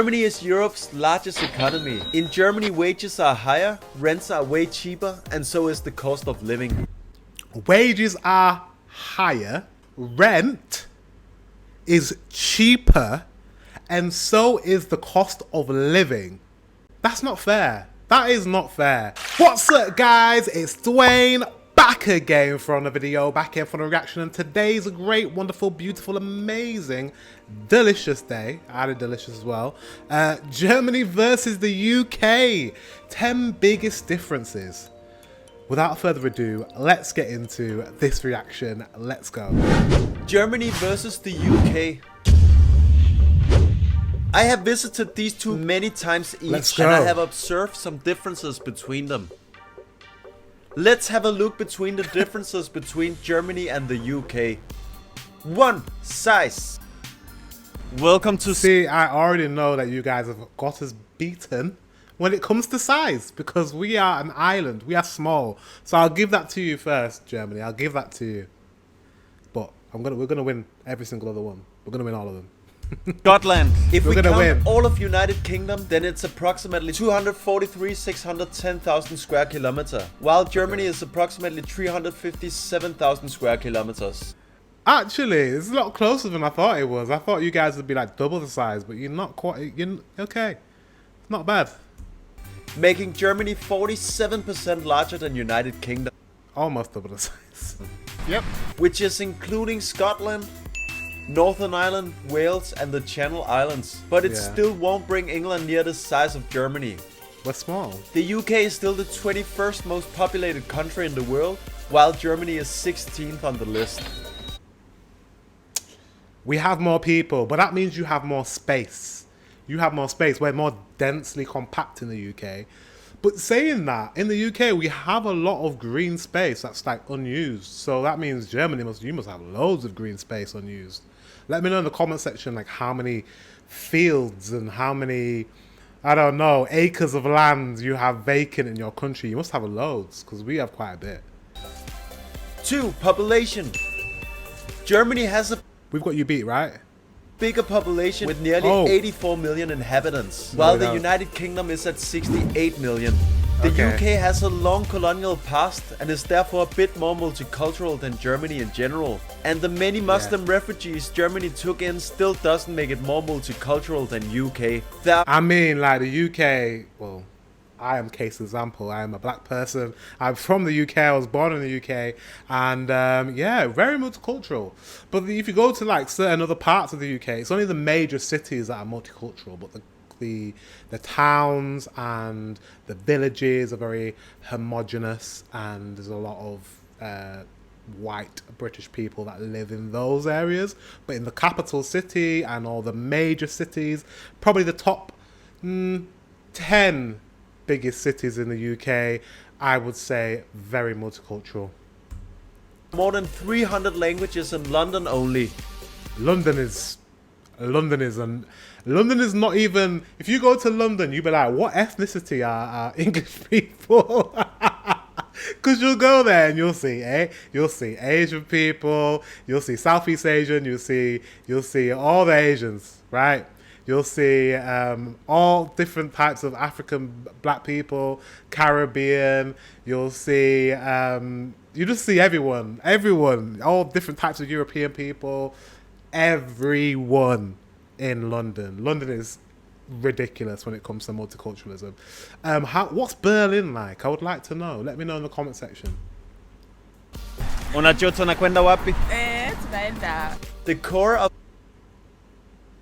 Germany is Europe's largest economy. In Germany, wages are higher, rents are way cheaper, and so is the cost of living. Wages are higher, rent is cheaper, and so is the cost of living. That's not fair. That is not fair. What's up, guys? It's Dwayne, back again for another video, back here for a reaction, and today's a great, wonderful, beautiful, amazing, delicious day. I had a delicious as well. Germany versus the UK. 10 biggest differences. Without further ado, let's get into this reaction. Let's go. Germany versus the UK. I have visited these two many times each, and I have observed some differences between them. Let's have a look between the differences between Germany and the UK. 1. Size. Welcome to... See, I already know that you guys have got us beaten when it comes to size, because we are an island, we are small. So I'll give that to you first, Germany. I'll give that to you. But we're gonna win every single other one. We're gonna win all of them. Scotland. If we count win all of United Kingdom, then it's approximately 243,610,000 square kilometers, while Germany is approximately 357,000 square kilometers. Actually, it's a lot closer than I thought it was. I thought you guys would be like double the size, but you're not quite. You're okay. Not bad. Making Germany 47% larger than United Kingdom. Almost double the size. Yep. Which is including Scotland, Northern Ireland, Wales, and the Channel Islands. But it still won't bring England near the size of Germany. We're small. The UK is still the 21st most populated country in the world, while Germany is 16th on the list. We have more people, but that means you have more space. You have more space. We're more densely compact in the UK. But saying that, in the UK, we have a lot of green space that's like unused. So that means Germany you must have loads of green space unused. Let me know in the comment section like how many fields and how many, I don't know, acres of land you have vacant in your country. You must have loads, because we have quite a bit. 2. Population. Germany has a... We've got you beat, right? Bigger population with nearly 84 million inhabitants, while the United Kingdom is at 68 million. The UK has a long colonial past and is therefore a bit more multicultural than Germany in general. And the many Muslim refugees Germany took in still doesn't make it more multicultural than UK. I mean, like the UK, well, I am case example. I am a black person. I'm from the UK. I was born in the UK, and yeah, very multicultural. But if you go to like certain other parts of the UK, it's only the major cities that are multicultural. But the towns and the villages are very homogenous, and there's a lot of white British people that live in those areas. But in the capital city and all the major cities, probably the top 10 biggest cities in the UK, I would say very multicultural. More than 300 languages in London only. London is not even, if you go to London, you'd be like, what ethnicity are English people? Because you'll go there and you'll see Asian people, you'll see Southeast Asian, you'll see all the Asians, right? You'll see all different types of African black people, Caribbean. You'll see, you just see everyone, all different types of European people, everyone in London. London is ridiculous when it comes to multiculturalism. What's Berlin like? I would like to know. Let me know in the comment section. Unakwenda wapi? The core of...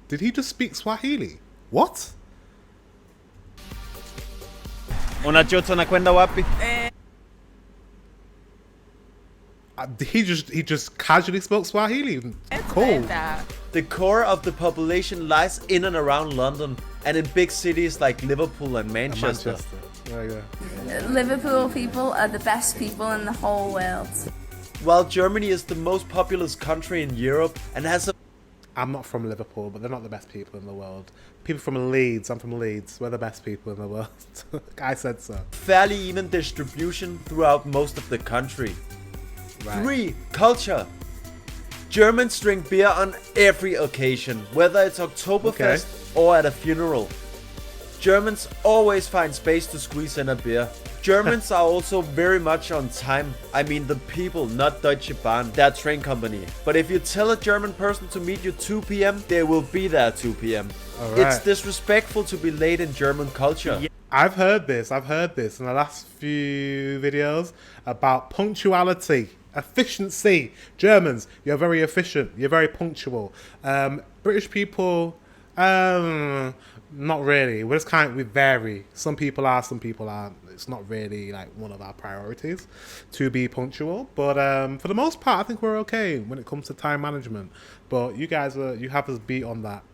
Did he just speak Swahili? What? Unakwenda wapi? He just casually spoke Swahili. Cool. The core of the population lies in and around London and in big cities like Liverpool and Manchester. Liverpool people are the best people in the whole world. While Germany is the most populous country in Europe and has a... I'm not from Liverpool, but they're not the best people in the world. People from Leeds, I'm from Leeds. We're the best people in the world. I said so. Fairly even distribution throughout most of the country. Right. 3. Culture. Germans drink beer on every occasion, whether it's Oktoberfest, or at a funeral. Germans always find space to squeeze in a beer. Germans are also very much on time. I mean the people, not Deutsche Bahn, their train company. But if you tell a German person to meet you 2 p.m, they will be there 2 p.m. Right. It's disrespectful to be late in German culture. I've heard this in the last few videos about punctuality, efficiency. Germans, you're very efficient, you're very punctual. British people, not really. We vary. Some people are, some people aren't. It's not really like one of our priorities to be punctual. But for the most part, I think we're okay when it comes to time management. But you guys you have us beat on that.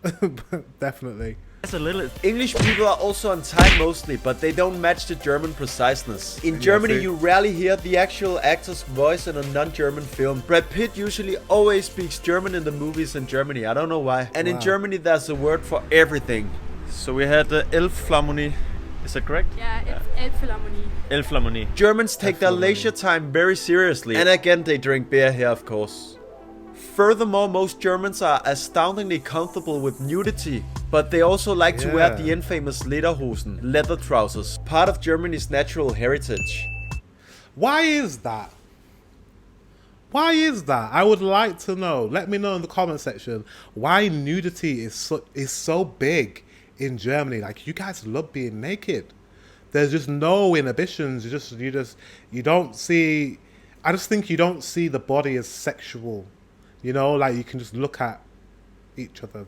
Definitely. That's a little. English people are also on time mostly, but they don't match the German preciseness. In Germany, you rarely hear the actual actor's voice in a non-German film. Brad Pitt usually always speaks German in the movies in Germany. I don't know why. And in Germany, there's a word for everything. So we had the Elbphilharmonie. Is that correct? Yeah, Elbphilharmonie. Elbphilharmonie. Germans take their leisure time very seriously. And again, they drink beer here, of course. Furthermore, most Germans are astoundingly comfortable with nudity. But they also like to wear the infamous lederhosen, leather trousers, part of Germany's natural heritage. Why is that? Why is that? I would like to know. Let me know in the comment section why nudity is so big in Germany. Like, you guys love being naked. There's just no inhibitions. You don't see. I just think you don't see the body as sexual. You know, like you can just look at each other.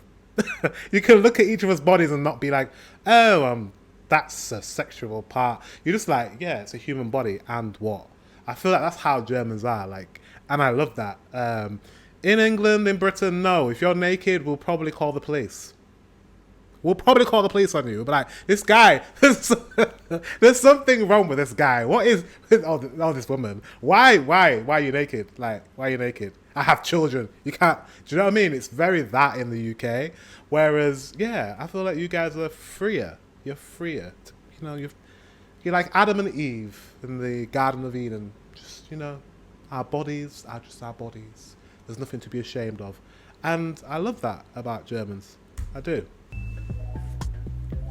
You can look at each other's bodies and not be like, oh, that's a sexual part. You're just like, yeah, it's a human body, and what? I feel like that's how Germans are, like, and I love that. In England, in Britain, no. If you're naked, we'll probably call the police. We'll probably call the police on you. But like, this guy, there's something wrong with this guy. What is this woman? Why are you naked? Like, why are you naked? I have children. You can't. Do you know what I mean? It's very that in the UK. Whereas, yeah, I feel like you guys are freer. You're freer. You know, you're like Adam and Eve in the Garden of Eden. Just, you know, our bodies are just our bodies. There's nothing to be ashamed of. And I love that about Germans. I do.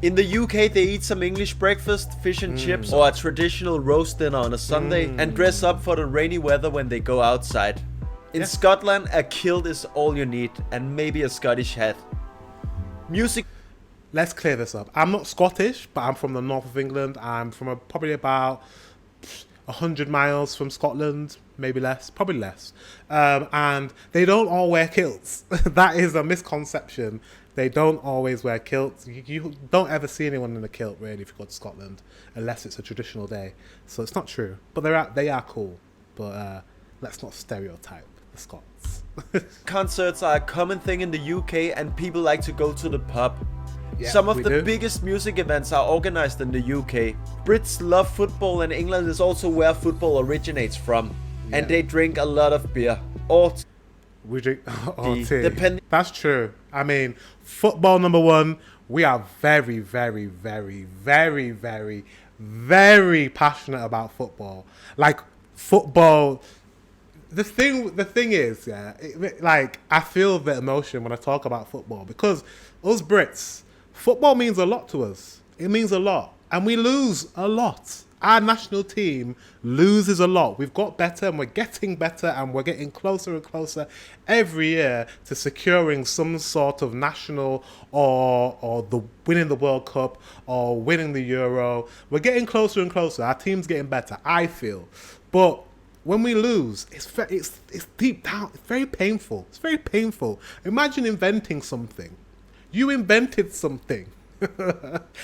In the UK, they eat some English breakfast, fish and chips, or a traditional roast dinner on a Sunday, and dress up for the rainy weather when they go outside. In Scotland, a kilt is all you need, and maybe a Scottish hat. Music. Let's clear this up. I'm not Scottish, but I'm from the north of England. I'm from probably about 100 miles from Scotland, maybe less, probably less. And they don't all wear kilts. That is a misconception. They don't always wear kilts. You don't ever see anyone in a kilt, really, if you go to Scotland, unless it's a traditional day. So it's not true. But they are cool. But let's not stereotype the Scots. Concerts are a common thing in the UK, and people like to go to the pub. Yeah, Some of the biggest music events are organized in the UK. Brits love football, and England is also where football originates from. Yeah. And they drink a lot of beer. Or we drink tea. Depending. That's true. I mean, football number one. We are very, very, very, very, very, very passionate about football. Like football. The thing is, yeah. Like I feel the emotion when I talk about football because us Brits, football means a lot to us. It means a lot, and we lose a lot. Our national team loses a lot. We've got better and we're getting better and we're getting closer and closer every year to securing some sort of national or the winning the World Cup or winning the Euro. We're getting closer and closer. Our team's getting better, I feel. But when we lose, it's deep down. It's very painful. It's very painful. Imagine inventing something. You invented something.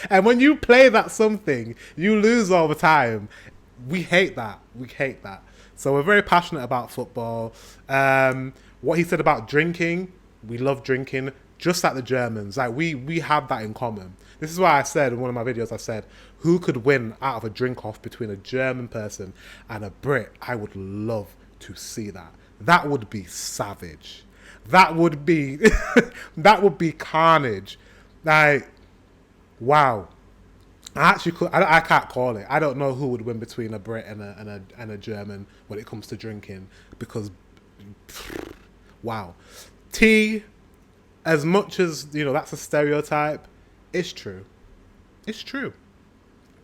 And when you play that something, you lose all the time. We hate that. We hate that. So we're very passionate about football. What he said about drinking, we love drinking, just like the Germans. Like we have that in common. This is why I said in one of my videos, I said, who could win out of a drink-off between a German person and a Brit? I would love to see that. That would be savage. That would be that would be carnage. Like, wow. I can't call it. I don't know who would win between a Brit and a German when it comes to drinking because, wow. Tea, as much as, you know, that's a stereotype, it's true. It's true.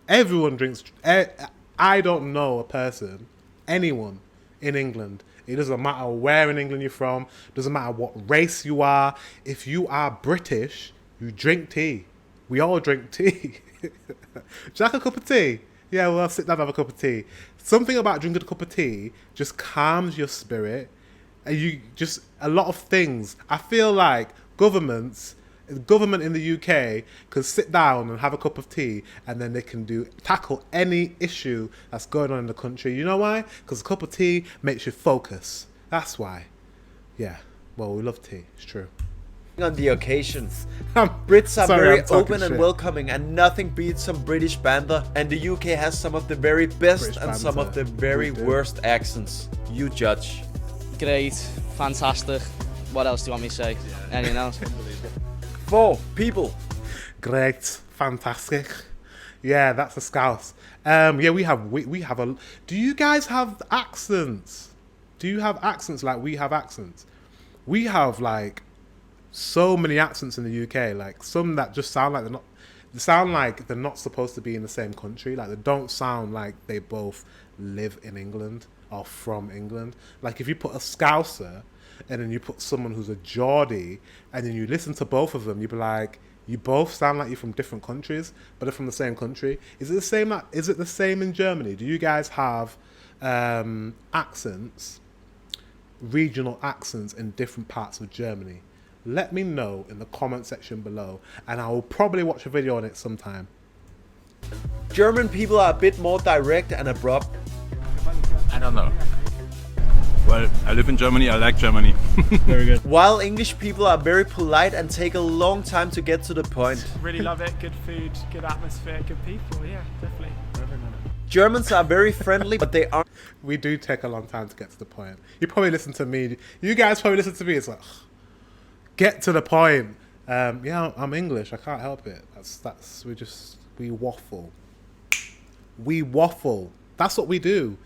Everyone drinks. I don't know a person, anyone in England. It doesn't matter where in England you're from. Doesn't matter what race you are. If you are British, you drink tea. We all drink tea. Do you like a cup of tea? Yeah, well, sit down and have a cup of tea. Something about drinking a cup of tea just calms your spirit. And you just, a lot of things. I feel like government in the UK can sit down and have a cup of tea, and then they can tackle any issue that's going on in the country. You know why? Because a cup of tea makes you focus. That's why. Yeah. Well, we love tea. It's true. On the occasions, Brits are very open and welcoming, and nothing beats some British banter. And the UK has some of the very best and some of the very worst accents. You judge. Great, fantastic. What else do you want me to say? Anything else? 4 people. Great, fantastic. Yeah, that's a Scouse. Yeah, we have a. Do you guys have accents? Do you have accents like we have accents? We have like so many accents in the UK. Like some that just sound like they're not. They sound like they're not supposed to be in the same country. Like they don't sound like they both live in England or from England. Like if you put a Scouser and then you put someone who's a Geordie, and then you listen to both of them, you'd be like, you both sound like you're from different countries, but they're from the same country. Is it the same? Is it the same in Germany? Do you guys have accents, regional accents in different parts of Germany? Let me know in the comment section below, and I will probably watch a video on it sometime. German people are a bit more direct and abrupt. I don't know. Well, I live in Germany, I like Germany. Very good. While English people are very polite and take a long time to get to the point. Really love it, good food, good atmosphere, good people, yeah, definitely. Germans are very friendly, but they aren't. We do take a long time to get to the point. You probably listen to me. You guys probably listen to me. It's like, get to the point. Yeah, I'm English. I can't help it. We waffle. We waffle. That's what we do.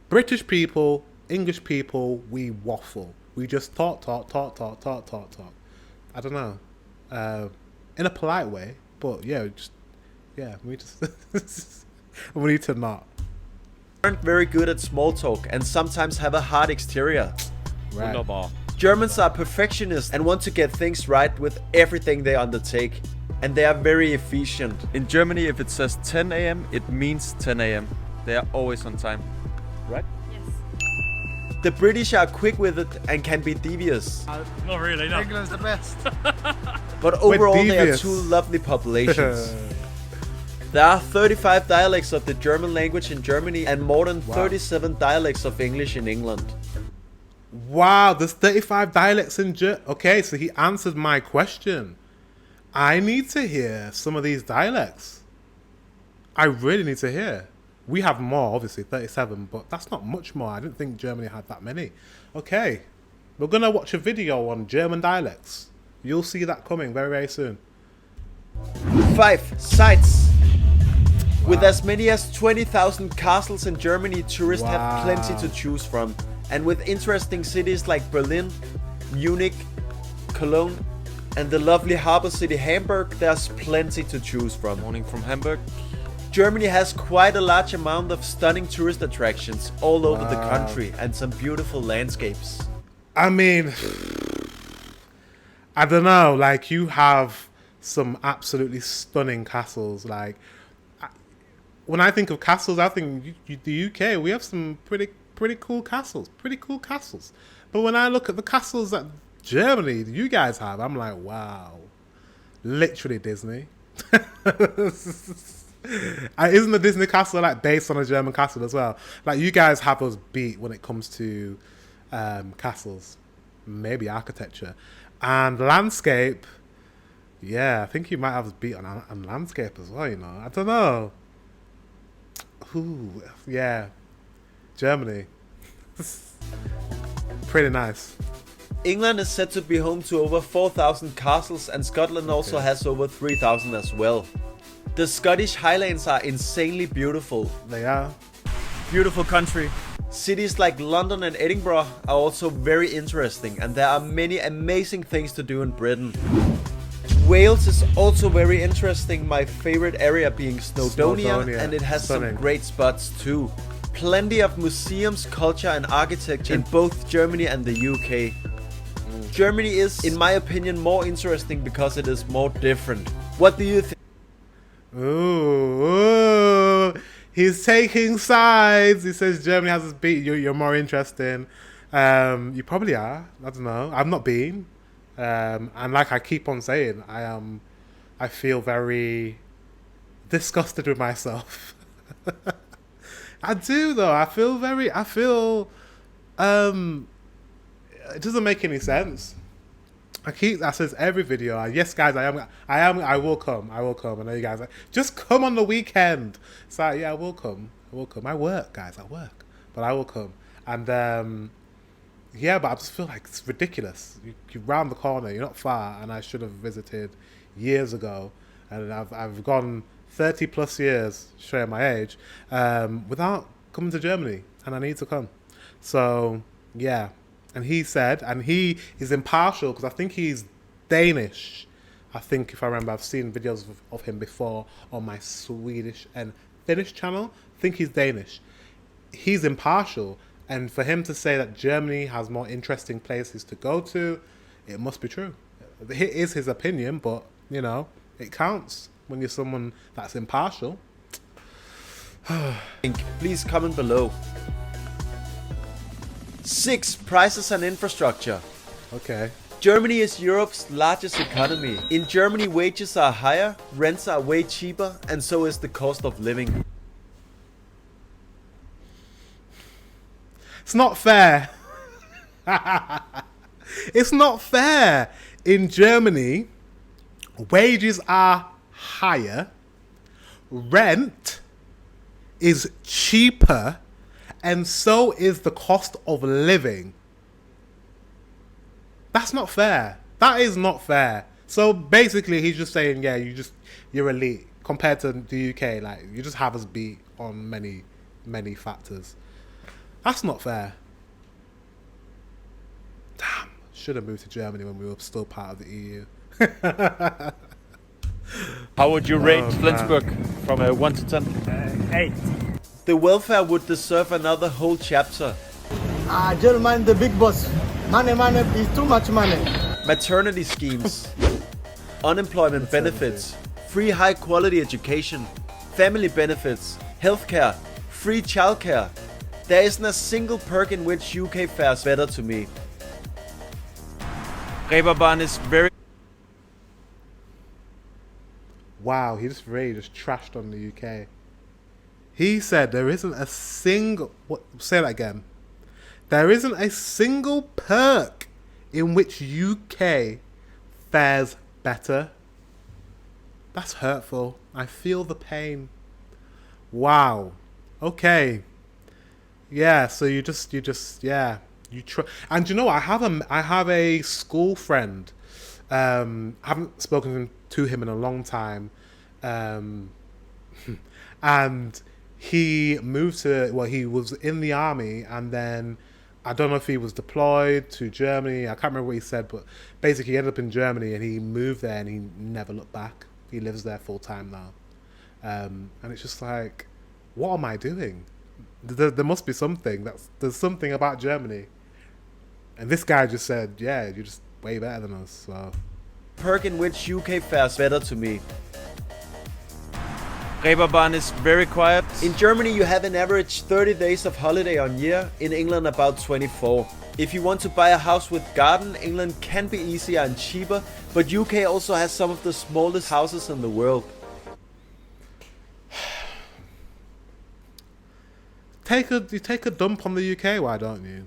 British people, English people, we waffle. We just talk. I don't know. In a polite way, but yeah, we just we need to not. Aren't very good at small talk and sometimes have a hard exterior. Right. Wunderbar. Germans are perfectionists and want to get things right with everything they undertake. And they are very efficient. In Germany, if it says 10 a.m., it means 10 a.m. They are always on time. Right? Yes. The British are quick with it and can be devious. Not really, no. England's the best. But overall, they are devious. 2 lovely populations. There are 35 dialects of the German language in Germany and more than 37 dialects of English in England. Wow, there's 35 dialects in Okay, so he answered my question. I need to hear some of these dialects. I really need to hear. We have more, obviously, 37, but that's not much more. I didn't think Germany had that many. Okay, we're going to watch a video on German dialects. You'll see that coming very, very soon. 5 sites. With as many as 20,000 castles in Germany, tourists have plenty to choose from. And with interesting cities like Berlin, Munich, Cologne, and the lovely harbor city Hamburg, there's plenty to choose from. Morning from Hamburg. Germany has quite a large amount of stunning tourist attractions all over the country and some beautiful landscapes. I mean, I don't know, like you have some absolutely stunning castles. Like when I think of castles, I think the UK, we have some pretty cool castles, But when I look at the castles that Germany, you guys have, I'm like, wow, literally Disney. Isn't the Disney castle like based on a German castle as well? Like you guys have us beat when it comes to castles, maybe architecture and landscape. Yeah, I think you might have us beat on landscape as well. You know, I don't know. Ooh, yeah, Germany, pretty nice. England is said to be home to over 4,000 castles, and Scotland also has over 3,000 as well. The Scottish Highlands are insanely beautiful. They are. Beautiful country. Cities like London and Edinburgh are also very interesting, and there are many amazing things to do in Britain. Wales is also very interesting, my favorite area being Snowdonia, and it has some great spots too. Plenty of museums, culture and architecture in both Germany and the UK. Germany is, in my opinion, more interesting because it is more different. What do you think? Ooh, he's taking sides. He says Germany has us beat. You're more interesting. You probably are. I don't know. I've not been. And like I keep on saying, I feel very disgusted with myself. I do though. I feel it doesn't make any sense. I says every video, yes guys, I will come. I know you guys just come on the weekend. It's like, yeah, I will come. I work, guys, but I will come. And yeah, but I just feel like it's ridiculous. You're round the corner, you're not far, and I should have visited years ago. And I've gone 30 plus years, showing my age, without coming to Germany, and I need to come. So, yeah. And he said, and he is impartial, because I think he's Danish. I think, if I remember, I've seen videos of him before on my Swedish and Finnish channel. I think he's Danish. He's impartial. And for him to say that Germany has more interesting places to go to, it must be true. It is his opinion, but, you know, it counts when you're someone that's impartial. Please comment below. 6. Prices and infrastructure. Okay. Germany is Europe's largest economy. In Germany, wages are higher, rents are way cheaper, and so is the cost of living. It's not fair. It's not fair. In Germany, wages are higher, rent is cheaper, and so is the cost of living. That's not fair. That is not fair. So basically, he's just saying, yeah, you're elite compared to the UK. Like, you just have us beat on many factors. That's not fair. Damn, should have moved to Germany when we were still part of the EU. How would you rate Flensburg from 1 to 10? 8. The welfare would deserve another whole chapter. German, the big boss. Money is too much money. Maternity schemes, unemployment benefits, free high quality education, family benefits, healthcare, free childcare. There isn't a single perk in which UK fares better to me. Reeperbahn is very... Wow, he just trashed on the UK. He said there isn't a single... Say that again. There isn't a single perk in which UK fares better. That's hurtful. I feel the pain. Wow. Okay. Yeah, so you and you know, I have a school friend. I haven't spoken to him in a long time, and he moved to, well, he was in the army, and then I don't know if he was deployed to Germany. I can't remember what he said, but basically he ended up in Germany, and he moved there, and he never looked back. He lives there full time now, and it's just like, what am I doing? There must be something. There's something about Germany. And this guy just said, yeah, you're just way better than us. So. Perk in which UK fares better to me. Reeperbahn is very quiet. In Germany you have an average 30 days of holiday on year. In England about 24. If you want to buy a house with garden, England can be easier and cheaper. But UK also has some of the smallest houses in the world. You take a dump on the UK, why don't you?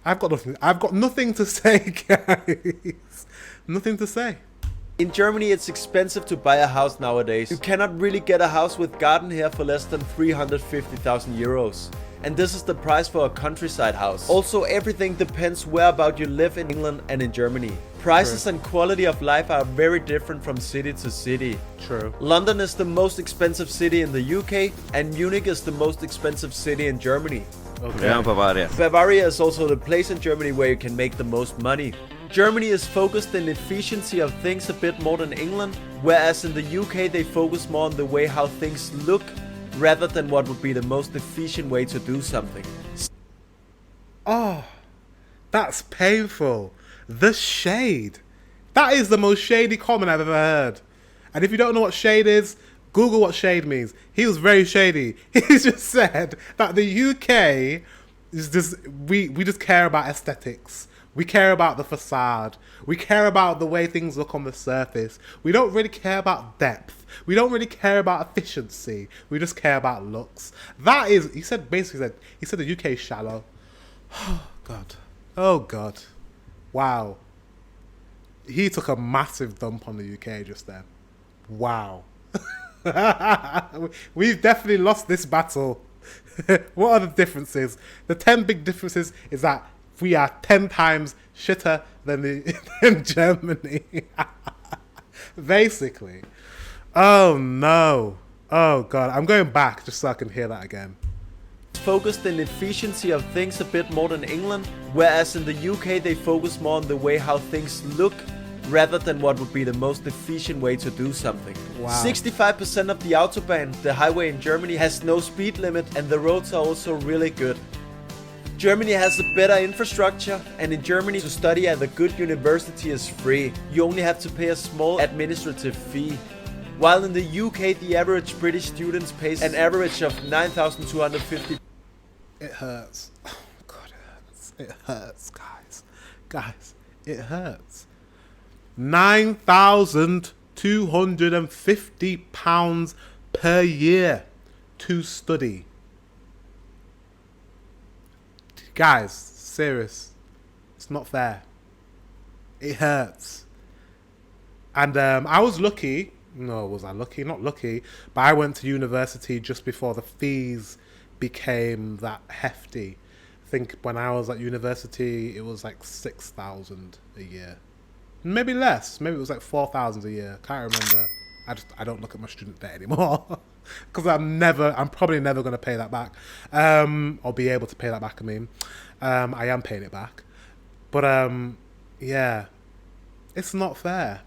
I've got nothing to say, guys. Nothing to say. In Germany it's expensive to buy a house nowadays. You cannot really get a house with garden here for less than 350,000 euros. and this is the price for a countryside house. Also, everything depends where about you live in England and in Germany. Prices and quality of life are very different from city to city. True. London is the most expensive city in the UK, and Munich is the most expensive city in Germany. Okay. Yeah, Bavaria. Bavaria is also the place in Germany where you can make the most money. Germany is focused on efficiency of things a bit more than England, whereas in the UK they focus more on the way how things look rather than what would be the most efficient way to do something. Oh, that's painful. The shade. That is the most shady comment I've ever heard. And if you don't know what shade is, Google what shade means. He was very shady. He just said that the UK is just, we just care about aesthetics. We care about the facade. We care about the way things look on the surface. We don't really care about depth. We don't really care about efficiency. We just care about looks. That is, he said the UK is shallow. Oh, God. Oh, God. Wow. He took a massive dump on the UK just then. Wow. We've definitely lost this battle. What are the differences? The 10 big differences is that we are 10 times shitter than Germany. Basically. Oh no. Oh God. I'm going back just so I can hear that again. Focused on efficiency of things a bit more than England, whereas in the UK they focus more on the way how things look rather than what would be the most efficient way to do something. Wow. 65% of the Autobahn, the highway in Germany, has no speed limit, and the roads are also really good. Germany has a better infrastructure, and in Germany to study at a good university is free. You only have to pay a small administrative fee. While in the UK the average British student pays an average of 9,250. It hurts. Oh God, it hurts. It hurts, guys. Guys, it hurts. £9,250 per year to study. Guys, serious. It's not fair. It hurts. And I was lucky. No, was I lucky? Not lucky. But I went to university just before the fees became that hefty. I think when I was at university, it was like 6,000 a year. Maybe less. Maybe it was like 4,000 a year. Can't remember. I don't look at my student debt anymore. Because I'm probably never going to pay that back. Or be able to pay that back, I mean. I am paying it back. But, yeah. It's not fair.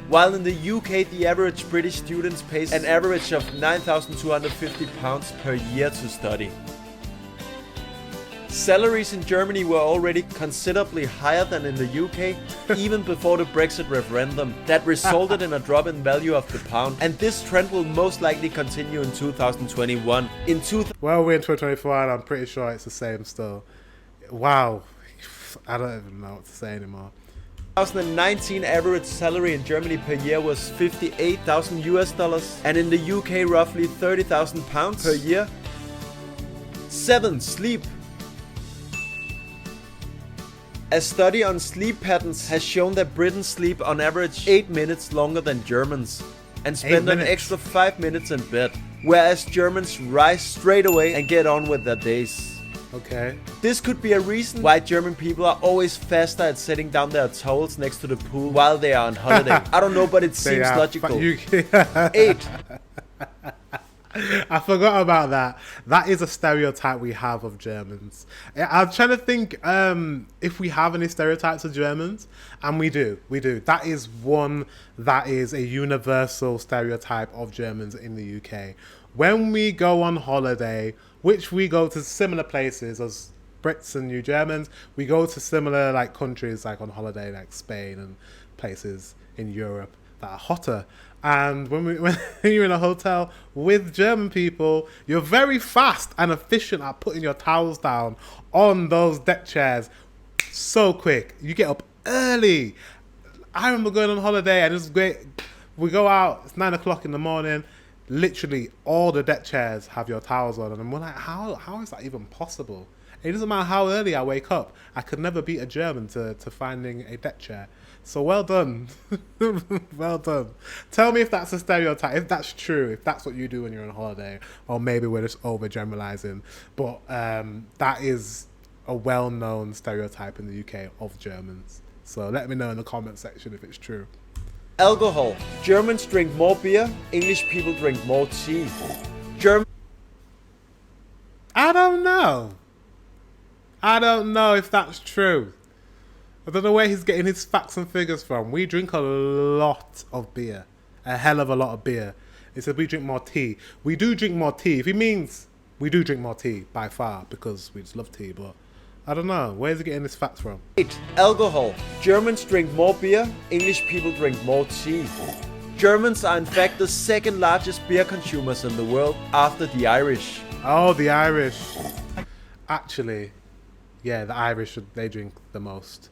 While in the UK the average British student pays an average of £9,250 per year to study. Salaries in Germany were already considerably higher than in the UK, even before the Brexit referendum that resulted in a drop in value of the pound. And this trend will most likely continue in 2021. Well, we're in 2024 and I'm pretty sure it's the same still. Wow. I don't even know what to say anymore. 2019 average salary in Germany per year was $58,000 and in the UK roughly £30,000 per year. 7. Sleep. A study on sleep patterns has shown that Britons sleep on average 8 minutes longer than Germans and spend an extra 5 minutes in bed, whereas Germans rise straight away and get on with their days. Okay. This could be a reason why German people are always faster at setting down their towels next to the pool while they are on holiday. I don't know, but it seems logical. 8. I forgot about that. That is a stereotype we have of Germans. I'm trying to think if we have any stereotypes of Germans, and we do. That is one that is a universal stereotype of Germans in the UK. When we go on holiday, which we go to similar places as Brits and you Germans, we go to similar like countries like on holiday like Spain and places in Europe that are hotter. And when you're in a hotel with German people, you're very fast and efficient at putting your towels down on those deck chairs so quick. You get up early. I remember going on holiday and it's great. We go out, it's 9 o'clock in the morning. Literally all the deck chairs have your towels on. And we're like, how is that even possible? It doesn't matter how early I wake up. I could never beat a German to finding a deck chair. So well done. Well done. Tell me if that's a stereotype, if that's true, if that's what you do when you're on holiday, or maybe we're just overgeneralizing. But that is a well-known stereotype in the UK of Germans. So let me know in the comment section if it's true. Alcohol. Germans drink more beer, English people drink more tea. I don't know. I don't know if that's true. I don't know where he's getting his facts and figures from. We drink a lot of beer. A hell of a lot of beer. He said we drink more tea. We do drink more tea. If he means we do drink more tea, by far, because we just love tea, but I don't know. Where's he getting his facts from? 8. Alcohol. Germans drink more beer, English people drink more tea. Germans are in fact the second largest beer consumers in the world after the Irish. Oh, the Irish. Actually, yeah, the Irish, they drink the most.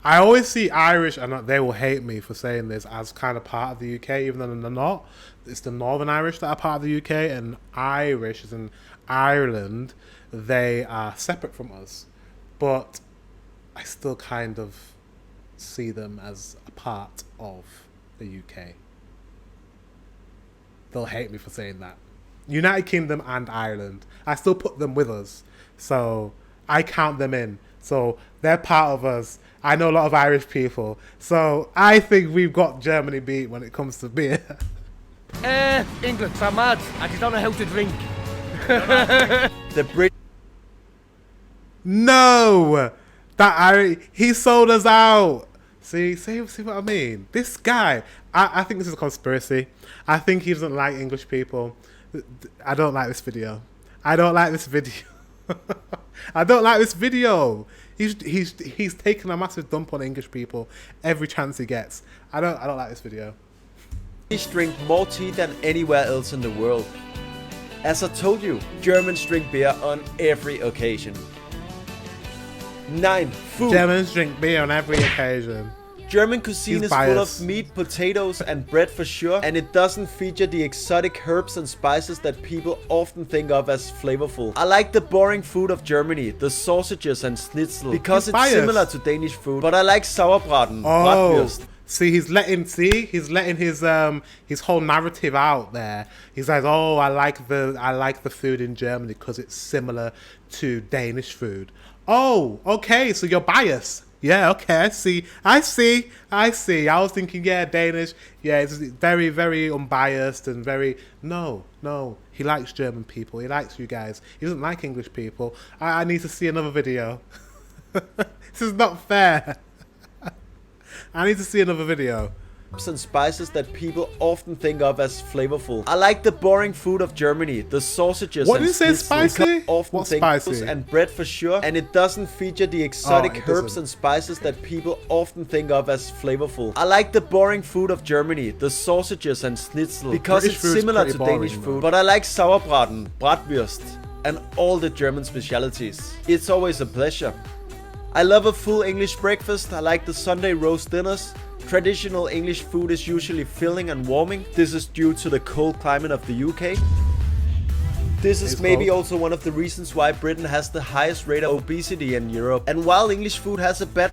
I always see Irish, and they will hate me for saying this, as kind of part of the UK, even though they're not. It's the Northern Irish that are part of the UK, and Irish, as in Ireland, they are separate from us. But I still kind of see them as a part of the UK. They'll hate me for saying that. United Kingdom and Ireland. I still put them with us. So I count them in. So they're part of us. I know a lot of Irish people. So I think we've got Germany beat when it comes to beer. England, I'm mad. I just don't know how to drink. The Brit. No! He sold us out. See what I mean? This guy, I think this is a conspiracy. I think he doesn't like English people. I don't like this video. I don't like this video. I don't like this video. He's taking a massive dump on English people every chance he gets. I don't like this video. English drink more tea than anywhere else in the world. As I told you, Germans drink beer on every occasion. 9. Food. Germans drink beer on every occasion. German cuisine He's is full biased. of meat, potatoes and bread for sure, and it doesn't feature the exotic herbs and spices that people often think of as flavorful. I like the boring food of Germany, the sausages and schnitzel, because He's it's biased. similar to Danish food, but I like sauerbraten, Oh, bratwurst. he's letting his whole narrative out there. He's like, oh, I like the food in Germany because it's similar to Danish food. Oh, okay, so you're biased. Yeah, okay, I see. I was thinking, yeah, Danish. Yeah, it's very, very unbiased and very... No. He likes German people. He likes you guys. He doesn't like English people. I need to see another video. This is not fair. I need to see another video. And spices that people often think of as flavorful. I like the boring food of Germany, the sausages What and did you say, schnitzel, spicy? because often What think spicy? and bread for sure, and it doesn't feature the exotic it herbs doesn't. and spices that people often think of as flavorful. I like the boring food of Germany, the sausages and schnitzel, because British it's food's similar pretty to boring, Danish man. food, but I like sauerbraten, bratwurst, and all the German specialities. It's always a pleasure. I love a full English breakfast. I like the Sunday roast dinners. Traditional English food is usually filling and warming. This is due to the cold climate of the UK. This is maybe also one of the reasons why Britain has the highest rate of obesity in Europe. And while English food has a bad...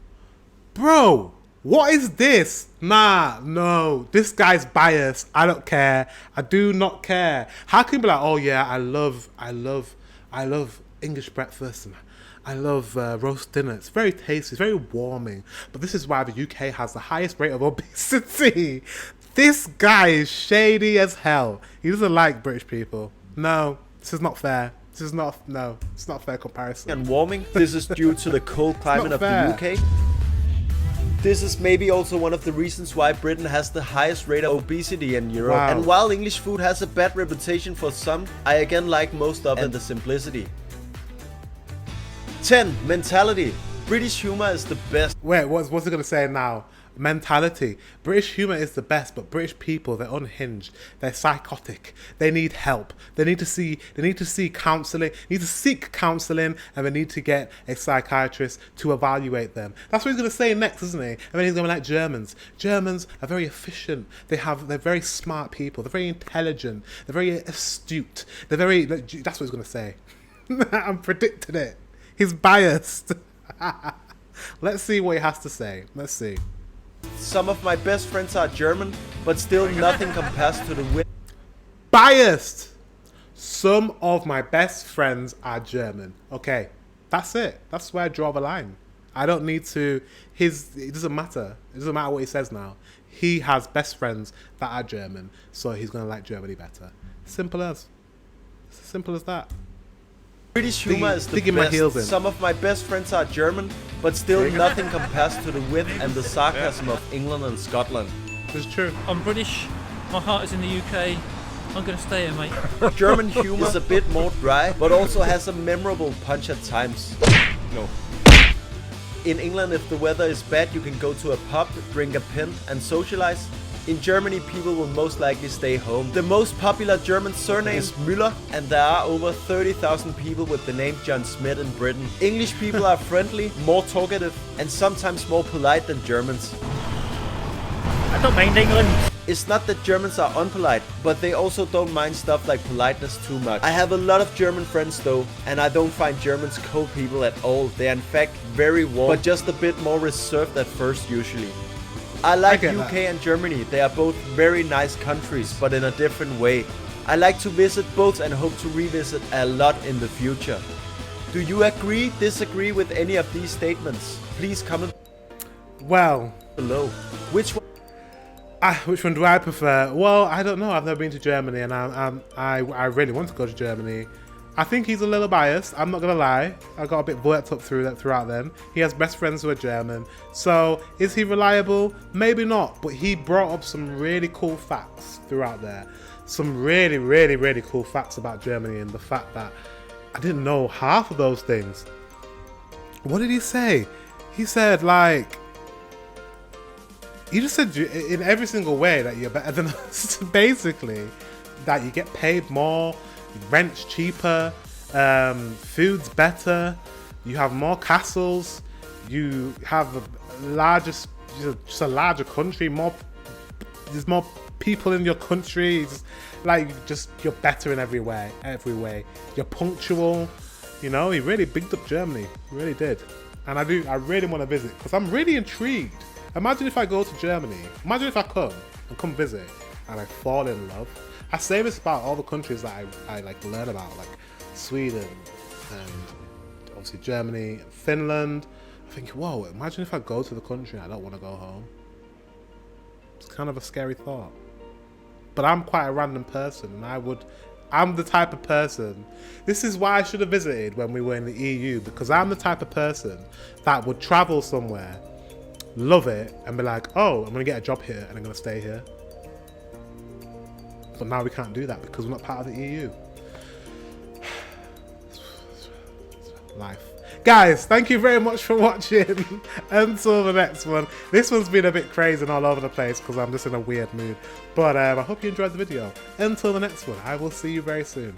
Bro, what is this? Nah, no. This guy's biased. I don't care. I do not care. How can you be like, oh yeah, I love English breakfast and I love roast dinner. It's very tasty. It's very warming. But this is why the UK has the highest rate of obesity. This guy is shady as hell. He doesn't like British people. No, this is not fair. It's not a fair comparison. and warming. This is due to the cold climate of fair. the UK. This is maybe also one of the reasons why Britain has the highest rate of obesity in Europe. Wow. And while English food has a bad reputation for some, I again like most of it and the simplicity. 10. Mentality. British humor is the best. Wait, what's he gonna say now? Mentality. British humor is the best, but British people, they're unhinged. They're psychotic. They need help. They need to see counselling. Need to seek counselling, and they need to get a psychiatrist to evaluate them. That's what he's gonna say next, isn't he? And then he's gonna be like Germans. Germans are very efficient. They're very smart people. They're very intelligent. They're very astute. That's what he's gonna say. I'm predicting it. He's biased. Let's see what he has to say. Let's see. Some of my best friends are German, but still nothing compares to the wit. Biased. Some of my best friends are German. Okay, that's it. That's where I draw the line. I don't need to. It doesn't matter. It doesn't matter what he says now. He has best friends that are German, so he's gonna like Germany better. Simple as. Simple as that. British humor is the digging my heels in. best. Some of my best friends are German, but still nothing compares to the wit and the sarcasm of England and Scotland. It's true. I'm British. My heart is in the UK. I'm gonna stay here, mate. German humor is a bit more dry, but also has a memorable punch at times. No. In England, if the weather is bad, you can go to a pub, drink a pint and socialize. In Germany, people will most likely stay home. The most popular German surname is Müller, and there are over 30,000 people with the name John Smith in Britain. English people are friendly, more talkative, and sometimes more polite than Germans. I don't mind England. It's not that Germans are unpolite, but they also don't mind stuff like politeness too much. I have a lot of German friends though, and I don't find Germans cold people at all. They are in fact very warm, but just a bit more reserved at first usually. I like UK and Germany. They are both very nice countries, but in a different way. I like to visit both and hope to revisit a lot in the future. Do you agree, disagree with any of these statements? Please comment Well, below. Which one do I prefer? Well, I don't know. I've never been to Germany, and I really want to go to Germany. I think he's a little biased. I'm not gonna lie. I got a bit worked up throughout them. He has best friends who are German. So is he reliable? Maybe not. But he brought up some really cool facts throughout there. Some really, really, really cool facts about Germany and the fact that I didn't know half of those things. What did he say? He said like. He just said in every single way that you're better than us. Basically, that you get paid more, rent's cheaper, food's better, you have more castles, you have just a larger country, there's more people in your country. It's like you're better in every way. You're punctual. You know, he really bigged up Germany. He really did. And I really want to visit because I'm really intrigued. Imagine if I go to Germany. Imagine if I come visit and I fall in love. I say this about all the countries that I like learn about, like Sweden and obviously Germany and Finland. I think, whoa, imagine if I go to the country and I don't want to go home. It's kind of a scary thought. But I'm quite a random person, and I'm the type of person. This is why I should have visited when we were in the EU, because I'm the type of person that would travel somewhere, love it, and be like, oh, I'm gonna get a job here and I'm gonna stay here. But now we can't do that because we're not part of the EU. Life. Guys, thank you very much for watching. Until the next one. This one's been a bit crazy and all over the place because I'm just in a weird mood. But I hope you enjoyed the video. Until the next one, I will see you very soon.